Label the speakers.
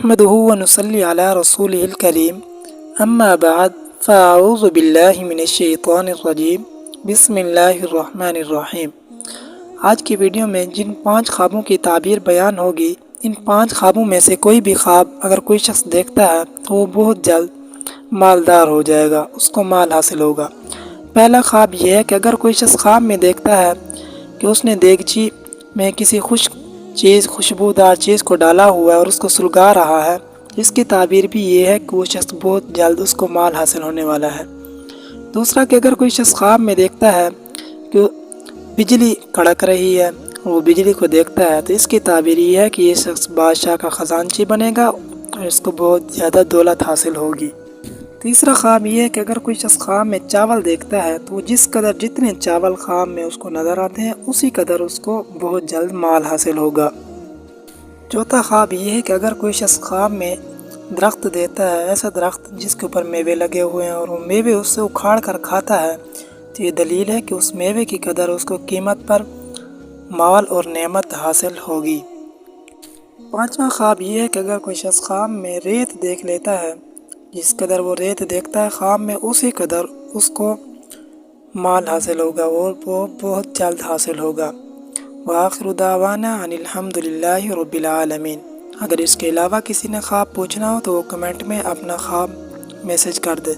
Speaker 1: نحمده ونصلي على رسوله الكريم اما بعد فاعوذ باللہ من الشیطان الرجیم بسم اللہ الرحمن الرحیم۔ آج کی ویڈیو میں جن 5 خوابوں کی تعبیر بیان ہوگی، ان 5 خوابوں میں سے کوئی بھی خواب اگر کوئی شخص دیکھتا ہے تو وہ بہت جلد مالدار ہو جائے گا، اس کو مال حاصل ہوگا۔ پہلا خواب یہ ہے کہ اگر کوئی شخص خواب میں دیکھتا ہے کہ اس نے دیگچی میں کسی خوشبودار چیز کو ڈالا ہوا ہے اور اس کو سلگا رہا ہے، اس کی تعبیر بھی یہ ہے کہ وہ شخص بہت جلد اس کو مال حاصل ہونے والا ہے۔ دوسرا کہ اگر کوئی شخص خواب میں دیکھتا ہے کہ بجلی کڑک رہی ہے، وہ بجلی کو دیکھتا ہے، تو اس کی تعبیر یہ ہے کہ یہ شخص بادشاہ کا خزانچی بنے گا اور اس کو بہت زیادہ دولت حاصل ہوگی۔ تیسرا خواب یہ ہے کہ اگر کوئی شخص خواب میں چاول دیکھتا ہے تو جتنے چاول خواب میں اس کو نظر آتے ہیں اسی قدر اس کو بہت جلد مال حاصل ہوگا۔ چوتھا خواب یہ ہے کہ اگر کوئی شخص خواب میں درخت دیتا ہے، ایسا درخت جس کے اوپر میوے لگے ہوئے ہیں اور وہ میوے اس سے اکھاڑ کر کھاتا ہے، تو یہ دلیل ہے کہ اس میوے کی قدر اس کو قیمت پر مال اور نعمت حاصل ہوگی۔ پانچواں خواب یہ ہے کہ اگر کوئی شخص خواب میں ریت دیکھ لیتا ہے، جس قدر وہ ریت دیکھتا ہے خواب میں اسی قدر اس کو مال حاصل ہوگا اور وہ بہت جلد حاصل ہوگا۔ وآخر دعوانا ان الحمد للہ رب العالمین۔ اگر اس کے علاوہ کسی نے خواب پوچھنا ہو تو وہ کمنٹ میں اپنا خواب میسج کر دے۔